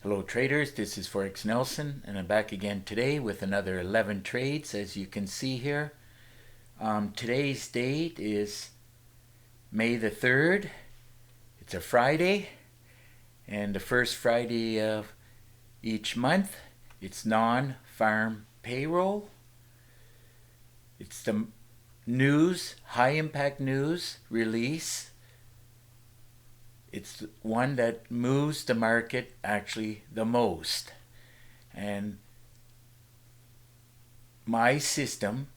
Hello traders, this is Forex Nelson and I'm back again today with another 11 trades as you can see here. Today's date is May the 3rd. It's a Friday and the first Friday of each month. It's non-farm payroll. It's the news, high impact news release. It's one that moves the market actually the most. And my system,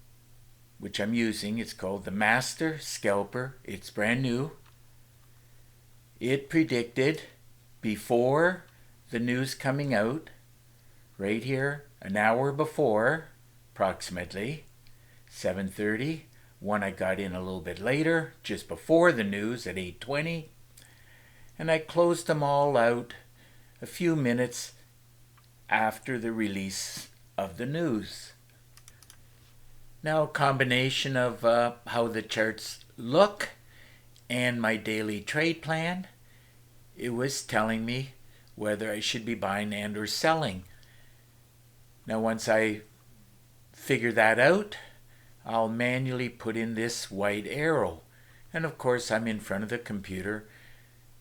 which I'm using, it's called the Master Scalper. It's brand new. It predicted before the news coming out, right here, an hour before, approximately 7:30. One I got in a little bit later, just before the news at 8:20. And I closed them all out a few minutes after the release of the news. Now, a combination of how the charts look and my daily trade plan, it was telling me whether I should be buying and or selling. Now, once I figure that out, I'll manually put in this white arrow. And of course, I'm in front of the computer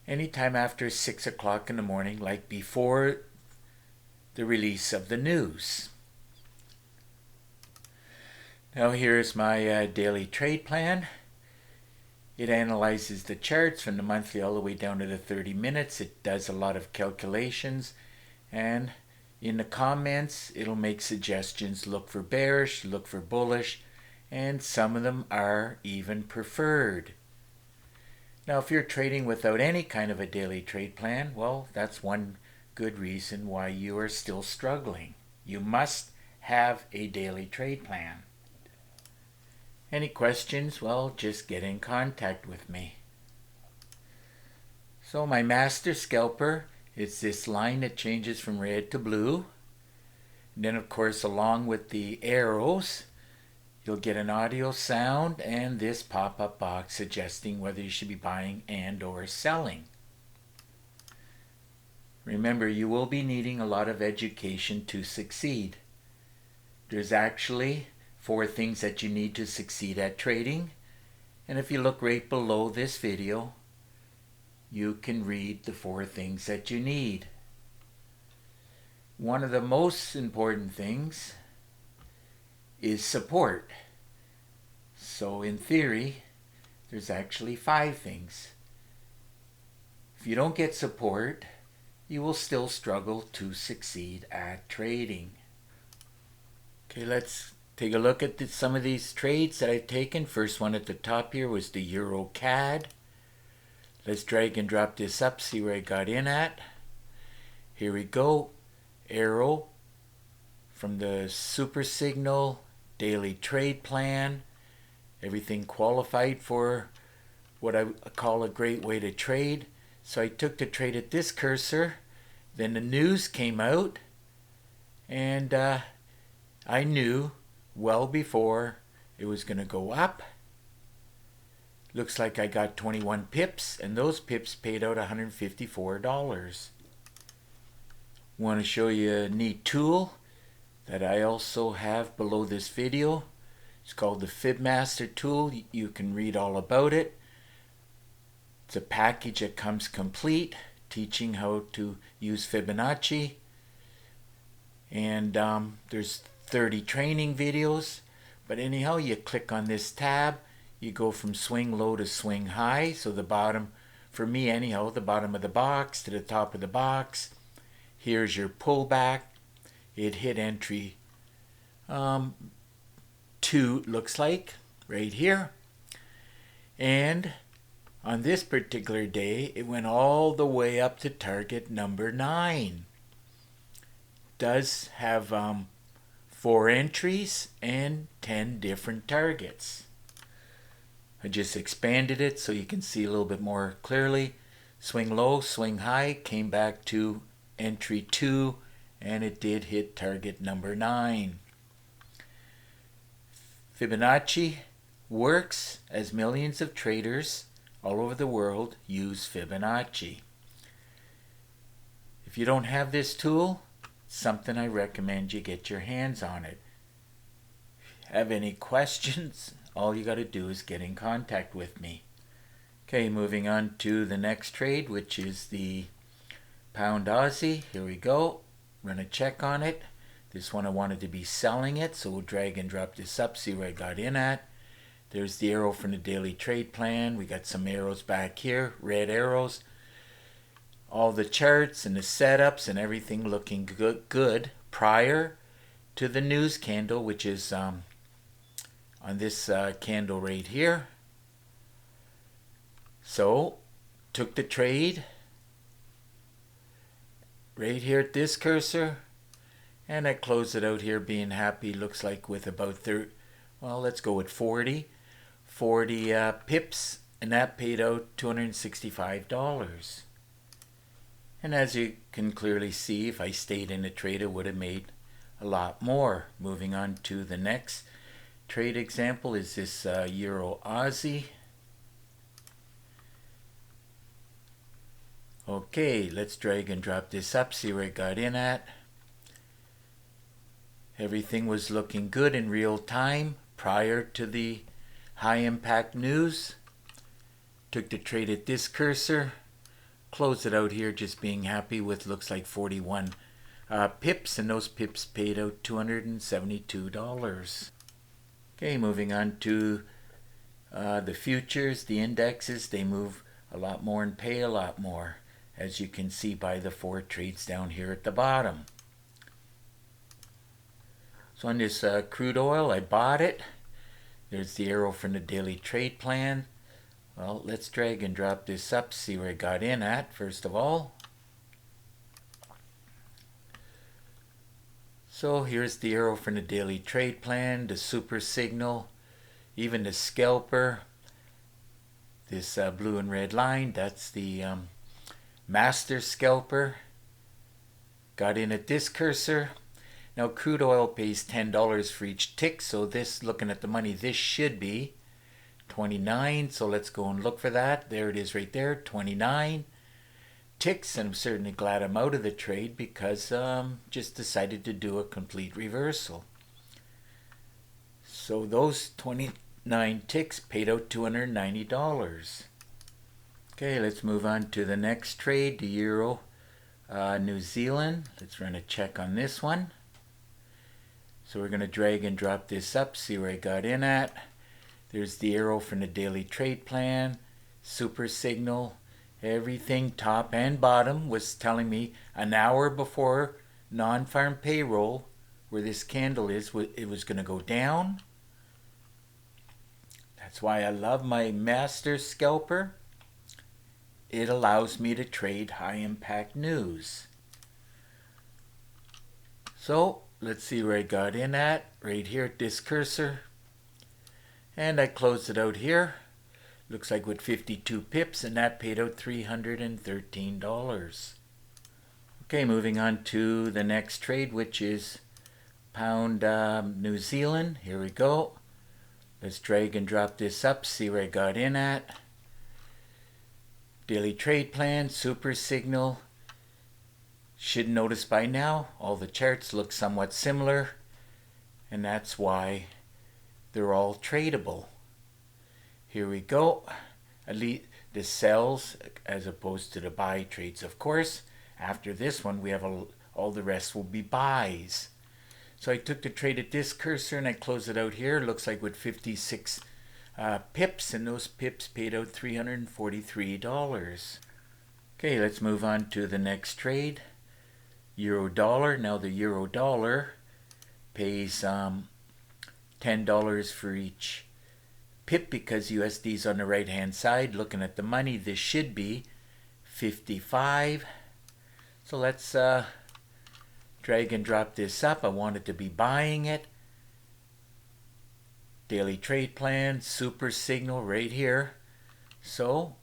anytime after 6 o'clock in the morning, like before the release of the news. Now here's my daily trade plan. It analyzes the charts from the monthly all the way down to the 30 minutes. It does a lot of calculations, and in the comments it'll make suggestions. Look for bearish, look for bullish, and some of them are even preferred. Now, if you're trading without any kind of a daily trade plan, well, that's one good reason why you are still struggling. You must have a daily trade plan. Any questions? Well, just get in contact with me. So my Master Scalper is this line that changes from red to blue. And then, of course, along with the arrows, you'll get an audio sound and this pop-up box suggesting whether you should be buying and or selling. Remember, you will be needing a lot of education to succeed. There's actually 4 things that you need to succeed at trading. And if you look right below this video, you can read the 4 things that you need. One of the most important things is support. So in theory, there's actually 5 things. If you don't get support, you will still struggle to succeed at trading. Okay, let's take a look at some of these trades that I've taken. First one at the top here was the Euro CAD. Let's drag and drop this up, see where I got in at. Here we go. Arrow from the Super Signal daily trade plan. Everything qualified for what I call a great way to trade. So I took the trade at this cursor. Then the news came out, and I knew well before it was going to go up. Looks like I got 21 pips, and those pips paid out $154. Want to show you a neat tool that I also have below this video. It's called the FibMaster tool. You can read all about it. It's a package that comes complete, teaching how to use Fibonacci. And there's 30 training videos. But anyhow, you click on this tab. You go from swing low to swing high. So the bottom, for me anyhow, the bottom of the box to the top of the box. Here's your pullback. It hit entry 2, looks like, right here. And on this particular day, it went all the way up to target number 9. Does have 4 entries and 10 different targets. I just expanded it so you can see a little bit more clearly. Swing low, swing high, came back to entry 2, and it did hit target number 9. Fibonacci works as millions of traders all over the world use Fibonacci. If you don't have this tool, something I recommend you get your hands on it. Have any questions? All you got to do is get in contact with me. Okay, moving on to the next trade, which is the pound Aussie. Here we go. Run a check on it. This one I wanted to be selling it, so we'll drag and drop this up, see where I got in at. There's the arrow from the daily trade plan. We got some arrows back here, red arrows. All the charts and the setups and everything looking good prior to the news candle, which is on this candle right here. So, took the trade right here at this cursor, and I closed it out here being happy, looks like with about 30, well, let's go with 40 pips, and that paid out $265. And as you can clearly see, if I stayed in the trade, it would have made a lot more. Moving on to the next trade example is this Euro Aussie. Okay, let's drag and drop this up, see where I got in at. Everything was looking good in real time prior to the high impact news. Took the trade at this cursor, closed it out here just being happy with looks like 41 pips, and those pips paid out $272. Okay, moving on to the futures, the indexes, they move a lot more and pay a lot more, as you can see by the 4 trades down here at the bottom. So on this crude oil, I bought it. There's the arrow from the daily trade plan. Well, let's drag and drop this up, see where I got in at first of all. So here's the arrow from the daily trade plan, the super signal, even the scalper. This blue and red line, that's the master scalper. Got in at this cursor. Now crude oil pays $10 for each tick, so this, looking at the money, this should be 29. So let's go and look for that. There it is right there, 29 ticks, and I'm certainly glad I'm out of the trade because just decided to do a complete reversal. So those 29 ticks paid out $290. Okay, let's move on to the next trade, the Euro New Zealand. Let's run a check on this one. So we're going to drag and drop this up, see where I got in at. There's the arrow from the daily trade plan, super signal, everything top and bottom was telling me an hour before non-farm payroll, where this candle is, it was going to go down. That's why I love my master scalper. It allows me to trade high impact news. So let's see where I got in at, right here at this cursor. And I closed it out here. Looks like with 52 pips, and that paid out $313. Okay, moving on to the next trade, which is pound New Zealand. Here we go. Let's drag and drop this up, see where I got in at. Daily trade plan, super signal. Should notice by now, all the charts look somewhat similar, and that's why they're all tradable. Here we go. At least the sells as opposed to the buy trades, of course. After this one, we have all the rest will be buys. So I took the trade at this cursor and I closed it out here. Looks like with 56 pips, and those pips paid out $343. Okay, let's move on to the next trade. Euro dollar. Now the euro dollar pays $10 for each pip because USD is on the right hand side. Looking at the money, this should be 55. So let's drag and drop this up. I wanted to be buying it. Daily trade plan, super signal right here. So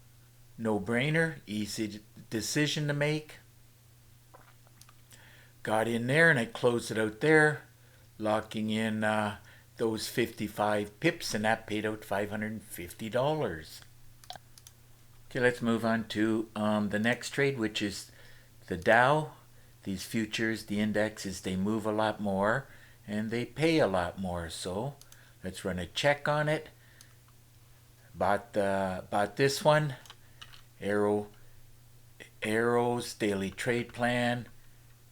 no brainer, easy decision to make. Got in there and I closed it out there, locking in those 55 pips, and that paid out $550. Okay, let's move on to the next trade, which is the Dow, these futures, the indexes, they move a lot more and they pay a lot more. So let's run a check on it. Bought this one, Arrow's daily trade plan,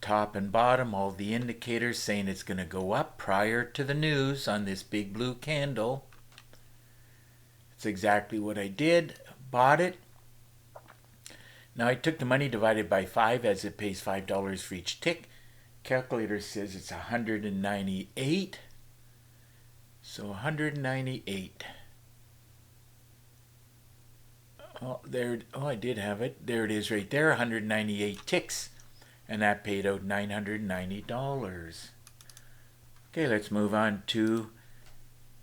top and bottom, all the indicators saying it's going to go up prior to the news on this big blue candle. It's exactly what I did. Bought it. Now I took the money divided by 5 as it pays $5 for each tick. Calculator says it's 198. So 198. Oh, there. Oh, I did have it. There it is right there. 198 ticks. And that paid out $990. Okay, let's move on to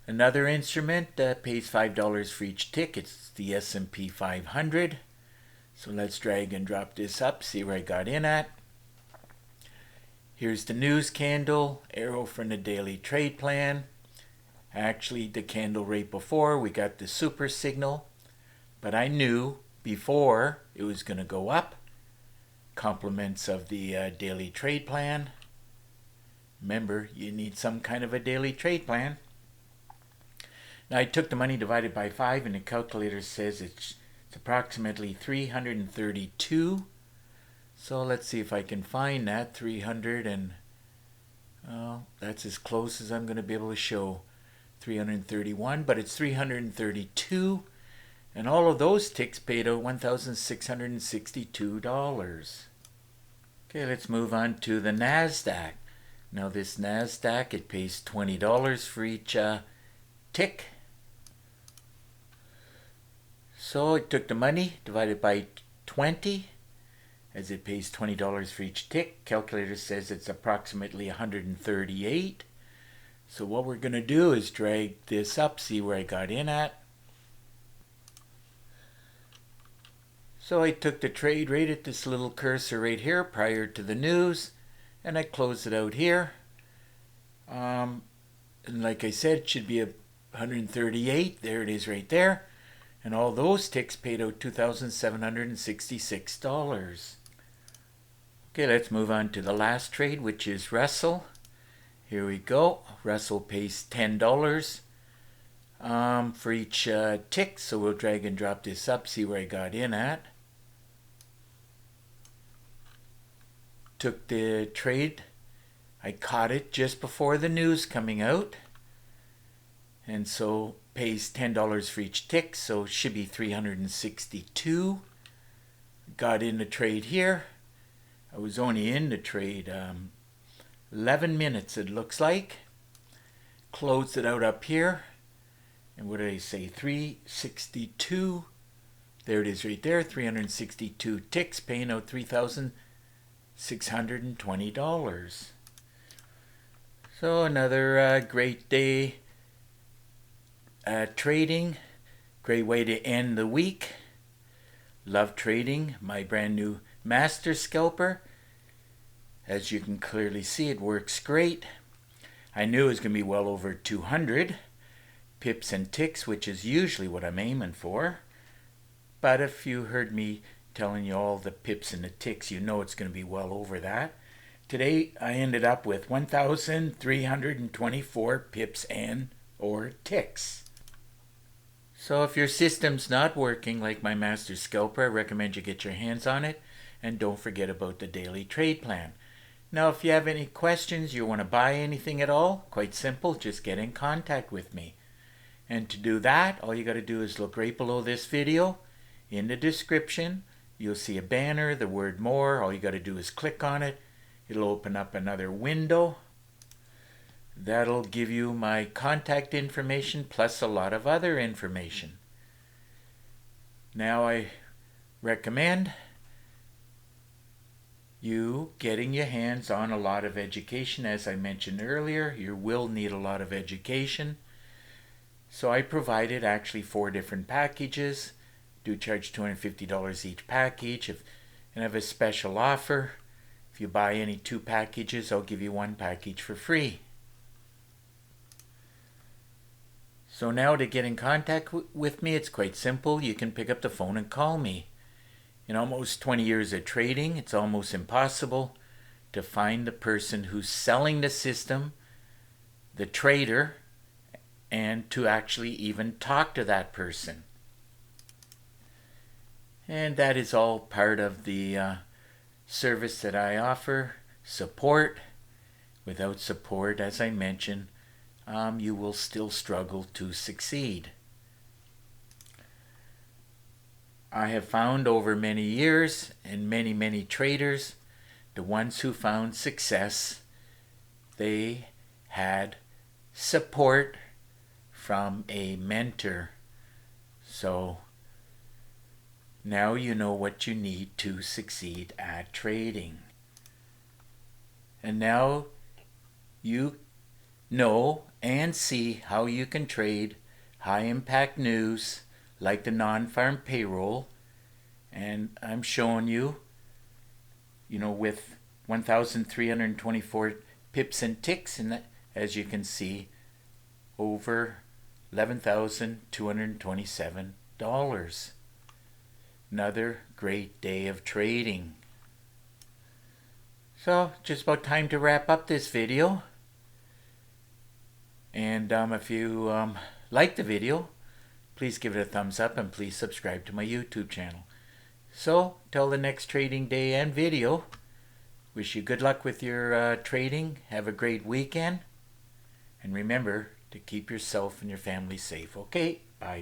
another instrument that pays $5 for each tick. It's the S&P 500. So let's drag and drop this up, see where I got in at. Here's the news candle, arrow from the daily trade plan. Actually, the candle right before, we got the super signal. But I knew before it was going to go up. Compliments of the daily trade plan. Remember, you need some kind of a daily trade plan. Now I took the money divided by 5 and the calculator says it's approximately 332. So let's see if I can find that. 300 and that's as close as I'm going to be able to show. 331, but it's 332. And all of those ticks paid out $1,662. Okay, let's move on to the NASDAQ. Now this NASDAQ, it pays $20 for each tick. So I took the money divided by 20 as it pays $20 for each tick. Calculator says it's approximately 138. So what we're going to do is drag this up, see where I got in at. So I took the trade right at this little cursor right here prior to the news, and I closed it out here. And like I said, it should be 138. There it is right there. And all those ticks paid out $2,766. Okay, let's move on to the last trade, which is Russell. Here we go. Russell pays $10 for each tick. So we'll drag and drop this up, see where I got in at. Took the trade. I caught it just before the news coming out. And so pays $10 for each tick, so it should be 362. Got in the trade here. I was only in the trade 11 minutes, it looks like. Closed it out up here. And what did I say? 362. There it is right there. 362 ticks, paying out $3,620. So another great day trading. Great way to end the week. Love trading. My brand new Master Scalper. As you can clearly see, it works great. I knew it was going to be well over 200 pips and ticks, which is usually what I'm aiming for. But if you heard me telling you all the pips and the ticks, you know it's going to be well over that. Today I ended up with 1,324 pips and or ticks. So if your system's not working like my Master Scalper, I recommend you get your hands on it, and don't forget about the daily trade plan. Now if you have any questions, you want to buy anything at all, quite simple, just get in contact with me. And to do that, all you got to do is look right below this video. In the description, you'll see a banner, the word more. All you got to do is click on it. It'll open up another window. That'll give you my contact information plus a lot of other information. Now I recommend you getting your hands on a lot of education. As I mentioned earlier, you will need a lot of education. So I provided actually 4 different packages. Do charge $250 each package. And I have a special offer. If you buy any 2 packages, I'll give you 1 package for free. So now to get in contact with me, it's quite simple. You can pick up the phone and call me. In almost 20 years of trading, it's almost impossible to find the person who's selling the system, the trader, and to actually even talk to that person. And that is all part of the service that I offer, support. Without support, as I mentioned, you will still struggle to succeed. I have found over many years and many traders, the ones who found success, they had support from a mentor. So now you know what you need to succeed at trading. And now you know and see how you can trade high impact news like the non-farm payroll. And I'm showing you, with 1,324 pips and ticks, and that, as you can see, over $11,227. Another great day of trading. So, just about time to wrap up this video. And if you like the video, please give it a thumbs up and please subscribe to my YouTube channel. So, till the next trading day and video, wish you good luck with your trading. Have a great weekend. And remember to keep yourself and your family safe, okay?